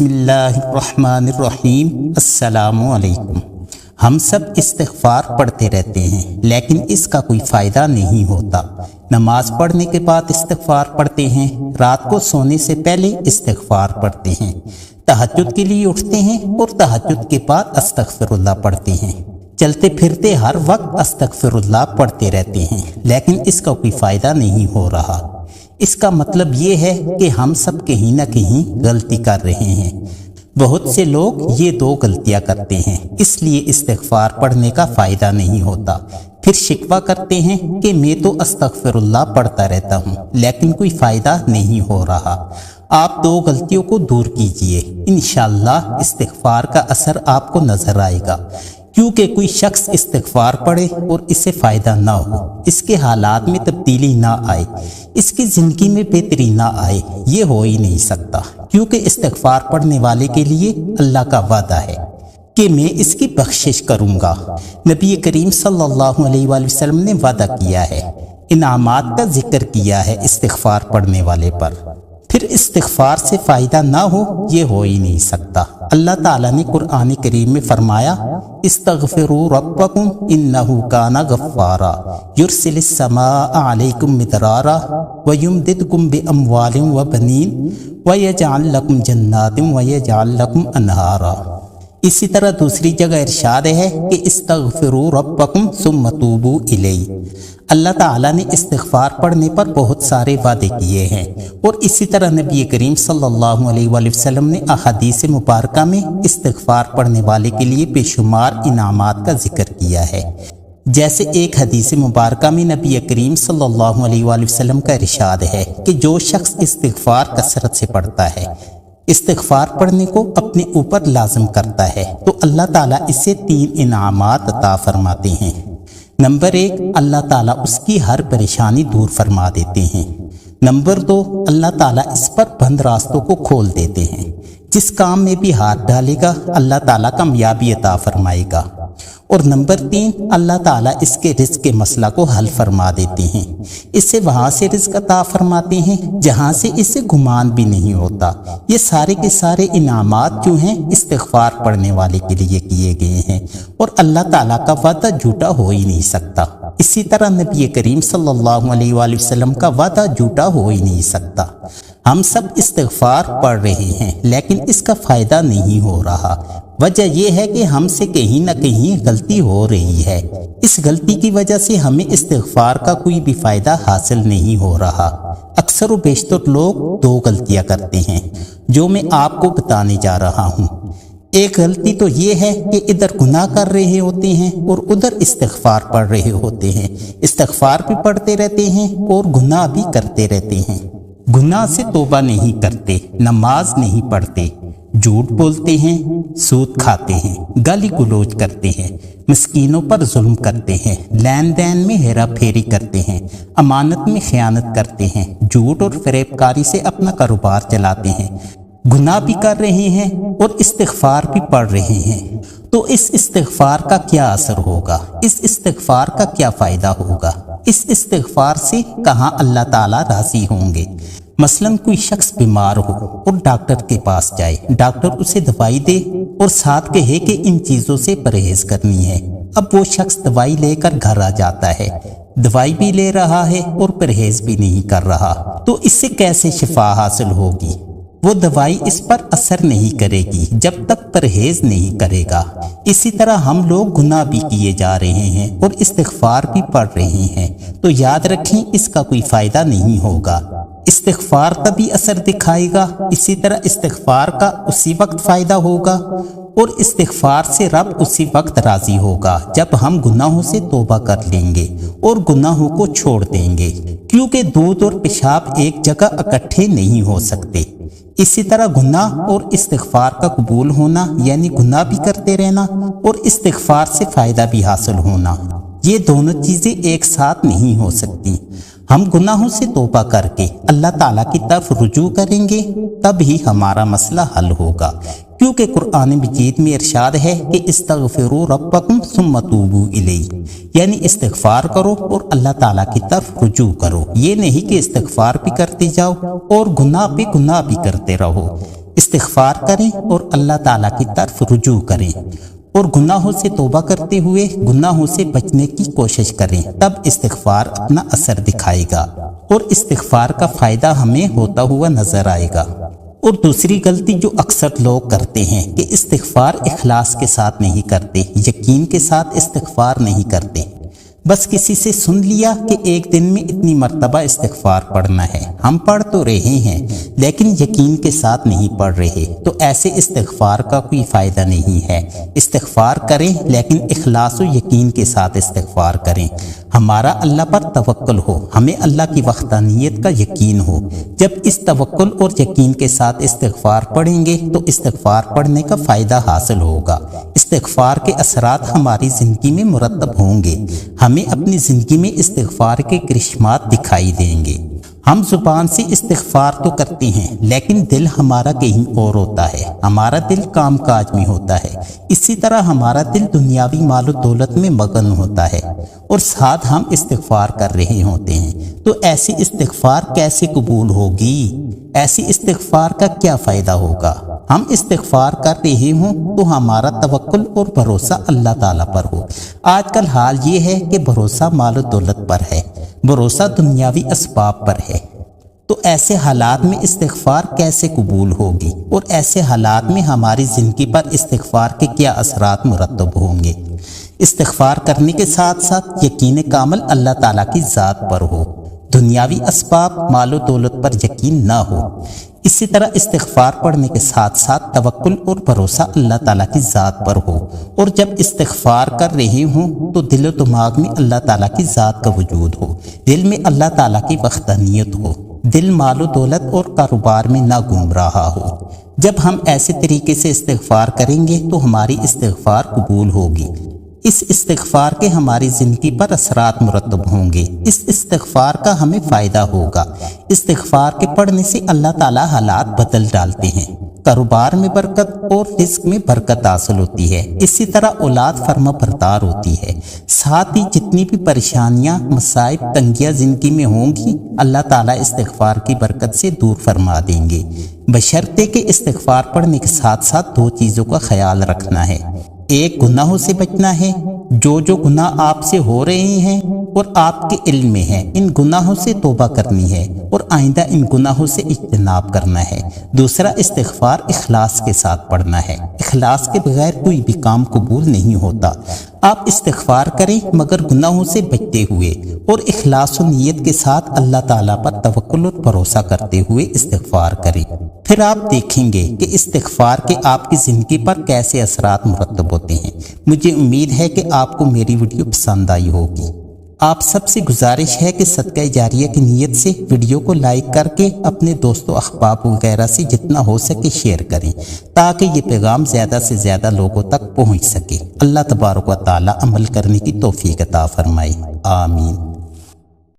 بسم اللہ الرحمن الرحیم۔ السلام علیکم۔ ہم سب استغفار پڑھتے رہتے ہیں لیکن اس کا کوئی فائدہ نہیں ہوتا۔ نماز پڑھنے کے بعد استغفار پڑھتے ہیں، رات کو سونے سے پہلے استغفار پڑھتے ہیں، تہجد کے لیے اٹھتے ہیں اور تہجد کے بعد استغفر اللہ پڑھتے ہیں، چلتے پھرتے ہر وقت استغفر اللہ پڑھتے رہتے ہیں لیکن اس کا کوئی فائدہ نہیں ہو رہا۔ اس کا مطلب یہ ہے کہ ہم سب کہیں نہ کہیں غلطی کر رہے ہیں۔ بہت سے لوگ یہ دو غلطیاں کرتے ہیں، اس لیے استغفار پڑھنے کا فائدہ نہیں ہوتا۔ پھر شکوہ کرتے ہیں کہ میں تو استغفر اللہ پڑھتا رہتا ہوں لیکن کوئی فائدہ نہیں ہو رہا۔ آپ دو غلطیوں کو دور کیجئے، انشاءاللہ استغفار کا اثر آپ کو نظر آئے گا۔ کیونکہ کوئی شخص استغفار پڑھے اور اسے فائدہ نہ ہو، اس کے حالات میں تبدیلی نہ آئے، اس کی زندگی میں بہتری نہ آئے، یہ ہو ہی نہیں سکتا۔ کیونکہ استغفار پڑھنے والے کے لیے اللہ کا وعدہ ہے کہ میں اس کی بخشش کروں گا۔ نبی کریم صلی اللہ علیہ وآلہ وسلم نے وعدہ کیا ہے، انعامات کا ذکر کیا ہے استغفار پڑھنے والے پر۔ پھر استغفار سے فائدہ نہ ہو، یہ ہو ہی نہیں سکتا۔ اللہ تعالیٰ نے قرآن کریم میں فرمایا، استغفروا ربکم انہ کان غفارا یرسل السماء علیکم مدرارا ویمددکم باموال وبنین ویجعل لکم جنات ویجعل لکم انہارا۔ اسی طرح دوسری جگہ ارشاد ہے کہ استغفروا ربکم ثم توبوا الیہ۔ اللہ تعالیٰ نے استغفار پڑھنے پر بہت سارے وعدے کیے ہیں اور اسی طرح نبی کریم صلی اللہ علیہ وآلہ وسلم نے احادیث مبارکہ میں استغفار پڑھنے والے کے لیے بے شمار انعامات کا ذکر کیا ہے۔ جیسے ایک حدیث مبارکہ میں نبی کریم صلی اللہ علیہ وآلہ وسلم کا ارشاد ہے کہ جو شخص استغفار کثرت سے پڑھتا ہے، استغفار پڑھنے کو اپنے اوپر لازم کرتا ہے تو اللہ تعالیٰ اسے 3 انعامات عطا فرماتے ہیں۔ نمبر 1، اللہ تعالیٰ اس کی ہر پریشانی دور فرما دیتے ہیں۔ نمبر 2، اللہ تعالیٰ اس پر بند راستوں کو کھول دیتے ہیں۔ جس کام میں بھی ہاتھ ڈالے گا اللہ تعالیٰ کامیابی عطا فرمائے گا۔ اور نمبر 3، اللہ تعالیٰ اس کے رزق کے مسئلہ کو حل فرما دیتے ہیں، اسے وہاں سے رزق عطا فرماتے ہیں جہاں سے اسے گمان بھی نہیں ہوتا۔ یہ سارے کے سارے انعامات جو ہیں استغفار پڑھنے والے کے لیے کیے گئے ہیں اور اللہ تعالیٰ کا وعدہ جھوٹا ہو ہی نہیں سکتا۔ اسی طرح نبی کریم صلی اللہ علیہ وآلہ وسلم کا وعدہ جھوٹا ہو ہی نہیں سکتا۔ ہم سب استغفار پڑھ رہے ہیں لیکن اس کا فائدہ نہیں ہو رہا۔ وجہ یہ ہے کہ ہم سے کہیں نہ کہیں غلطی ہو رہی ہے۔ اس غلطی کی وجہ سے ہمیں استغفار کا کوئی بھی فائدہ حاصل نہیں ہو رہا۔ اکثر و بیشتر لوگ 2 غلطیاں کرتے ہیں جو میں آپ کو بتانے جا رہا ہوں۔ ایک غلطی تو یہ ہے کہ ادھر گناہ کر رہے ہوتے ہیں اور ادھر استغفار پڑھ رہے ہوتے ہیں، استغفار بھی پڑھتے رہتے ہیں اور گناہ بھی کرتے رہتے ہیں۔ گناہ سے توبہ نہیں کرتے، نماز نہیں پڑھتے، جھوٹ بولتے ہیں، سود کھاتے ہیں، گالی گلوچ کرتے ہیں، مسکینوں پر ظلم کرتے ہیں، لین دین میں ہیرا پھیری کرتے ہیں، امانت میں خیانت کرتے ہیں، جھوٹ اور فریب کاری سے اپنا کاروبار چلاتے ہیں، گناہ بھی کر رہے ہیں اور استغفار بھی پڑھ رہے ہیں۔ تو اس استغفار کا کیا اثر ہوگا؟ اس استغفار کا کیا فائدہ ہوگا؟ اس استغفار سے کہاں اللہ تعالیٰ راضی ہوں گے؟ مثلاً کوئی شخص بیمار ہو اور ڈاکٹر کے پاس جائے، ڈاکٹر اسے دوائی دے اور ساتھ کہے کہ ان چیزوں سے پرہیز کرنی ہے۔ اب وہ شخص دوائی لے کر گھر آ جاتا ہے، دوائی بھی لے رہا ہے اور پرہیز بھی نہیں کر رہا، تو اس سے کیسے شفا حاصل ہوگی؟ وہ دوائی اس پر اثر نہیں کرے گی جب تک پرہیز نہیں کرے گا۔ اسی طرح ہم لوگ گناہ بھی کیے جا رہے ہیں اور استغفار بھی پڑھ رہے ہیں، تو یاد رکھیں اس کا کوئی فائدہ نہیں ہوگا۔ استغفار تبھی اثر دکھائے گا، اسی طرح استغفار کا اسی وقت فائدہ ہوگا اور استغفار سے رب اسی وقت راضی ہوگا جب ہم گناہوں سے توبہ کر لیں گے اور گناہوں کو چھوڑ دیں گے، کیونکہ دودھ اور پیشاب ایک جگہ اکٹھے نہیں ہو سکتے۔ اسی طرح گناہ اور استغفار کا قبول ہونا یعنی گناہ بھی کرتے رہنا اور استغفار سے فائدہ بھی حاصل ہونا، یہ دونوں چیزیں ایک ساتھ نہیں ہو سکتی۔ ہم گناہوں سے توبہ کر کے اللہ تعالیٰ کی طرف رجوع کریں گے تب ہی ہمارا مسئلہ حل ہوگا، کیونکہ قرآن مجید میں ارشاد ہے کہ استغفروا ربکم ثم توبوا الیہ، یعنی استغفار کرو اور اللہ تعالیٰ کی طرف رجوع کرو۔ یہ نہیں کہ استغفار بھی کرتے جاؤ اور گناہ پہ گناہ بھی کرتے رہو۔ استغفار کریں اور اللہ تعالیٰ کی طرف رجوع کریں اور گناہوں سے توبہ کرتے ہوئے گناہوں سے بچنے کی کوشش کریں، تب استغفار اپنا اثر دکھائے گا اور استغفار کا فائدہ ہمیں ہوتا ہوا نظر آئے گا۔ اور دوسری غلطی جو اکثر لوگ کرتے ہیں کہ استغفار اخلاص کے ساتھ نہیں کرتے، یقین کے ساتھ استغفار نہیں کرتے۔ بس کسی سے سن لیا کہ ایک دن میں اتنی مرتبہ استغفار پڑھنا ہے، ہم پڑھ تو رہے ہیں لیکن یقین کے ساتھ نہیں پڑھ رہے، تو ایسے استغفار کا کوئی فائدہ نہیں ہے۔ استغفار کریں لیکن اخلاص و یقین کے ساتھ استغفار کریں، ہمارا اللہ پر توکل ہو، ہمیں اللہ کی وحدانیت کا یقین ہو۔ جب اس توکل اور یقین کے ساتھ استغفار پڑھیں گے تو استغفار پڑھنے کا فائدہ حاصل ہوگا، استغفار کے اثرات ہماری زندگی میں مرتب ہوں گے، ہمیں اپنی زندگی میں استغفار کے کرشمات دکھائی دیں گے۔ ہم زبان سے استغفار تو کرتے ہیں لیکن دل ہمارا کہیں اور ہوتا ہے، ہمارا دل کام کاج میں ہوتا ہے، اسی طرح ہمارا دل دنیاوی مال و دولت میں مگن ہوتا ہے اور ساتھ ہم استغفار کر رہے ہوتے ہیں، تو ایسی استغفار کیسے قبول ہوگی؟ ایسی استغفار کا کیا فائدہ ہوگا؟ ہم استغفار کر رہے ہوں تو ہمارا توکل اور بھروسہ اللہ تعالیٰ پر ہو۔ آج کل حال یہ ہے کہ بھروسہ مال و دولت پر ہے، بھروسہ دنیاوی اسباب پر ہے، تو ایسے حالات میں استغفار کیسے قبول ہوگی؟ اور ایسے حالات میں ہماری زندگی پر استغفار کے کیا اثرات مرتب ہوں گے؟ استغفار کرنے کے ساتھ ساتھ یقین کامل اللہ تعالیٰ کی ذات پر ہو، دنیاوی اسباب مال و دولت پر یقین نہ ہو۔ اسی طرح استغفار پڑھنے کے ساتھ ساتھ توکل اور بھروسہ اللہ تعالیٰ کی ذات پر ہو، اور جب استغفار کر رہے ہوں تو دل و دماغ میں اللہ تعالیٰ کی ذات کا وجود ہو، دل میں اللہ تعالیٰ کی وحدانیت ہو، دل مال و دولت اور کاروبار میں نہ گھوم رہا ہو۔ جب ہم ایسے طریقے سے استغفار کریں گے تو ہماری استغفار قبول ہوگی، اس استغفار کے ہماری زندگی پر اثرات مرتب ہوں گے، اس استغفار کا ہمیں فائدہ ہوگا۔ استغفار کے پڑھنے سے اللہ تعالیٰ حالات بدل ڈالتے ہیں، کاروبار میں برکت اور رزق میں برکت حاصل ہوتی ہے، اسی طرح اولاد فرما بردار ہوتی ہے، ساتھ ہی جتنی بھی پریشانیاں مصائب تنگیاں زندگی میں ہوں گی اللہ تعالیٰ استغفار کی برکت سے دور فرما دیں گے، بشرطے کہ استغفار پڑھنے کے ساتھ ساتھ دو چیزوں کا خیال رکھنا ہے۔ ایک گناہوں سے بچنا ہے، جو گناہ آپ سے ہو رہے ہیں اور آپ کے علم میں ہے، ان گناہوں سے توبہ کرنی ہے اور آئندہ ان گناہوں سے اجتناب کرنا ہے۔ دوسرا استغفار اخلاص کے ساتھ پڑھنا ہے، اخلاص کے بغیر کوئی بھی کام قبول نہیں ہوتا۔ آپ استغفار کریں مگر گناہوں سے بچتے ہوئے اور اخلاص و نیت کے ساتھ اللہ تعالیٰ پر توکل اور بھروسہ کرتے ہوئے استغفار کریں، پھر آپ دیکھیں گے کہ استغفار کے آپ کی زندگی پر کیسے اثرات مرتب ہوتے ہیں۔ مجھے امید ہے کہ آپ کو میری ویڈیو پسند آئی ہوگی۔ آپ سب سے گزارش ہے کہ صدقہ جاریہ کی نیت سے ویڈیو کو لائک کر کے اپنے دوستوں احباب وغیرہ سے جتنا ہو سکے شیئر کریں، تاکہ یہ پیغام زیادہ سے زیادہ لوگوں تک پہنچ سکے۔ اللہ تبارک و تعالی عمل کرنے کی توفیق عطا فرمائے، آمین۔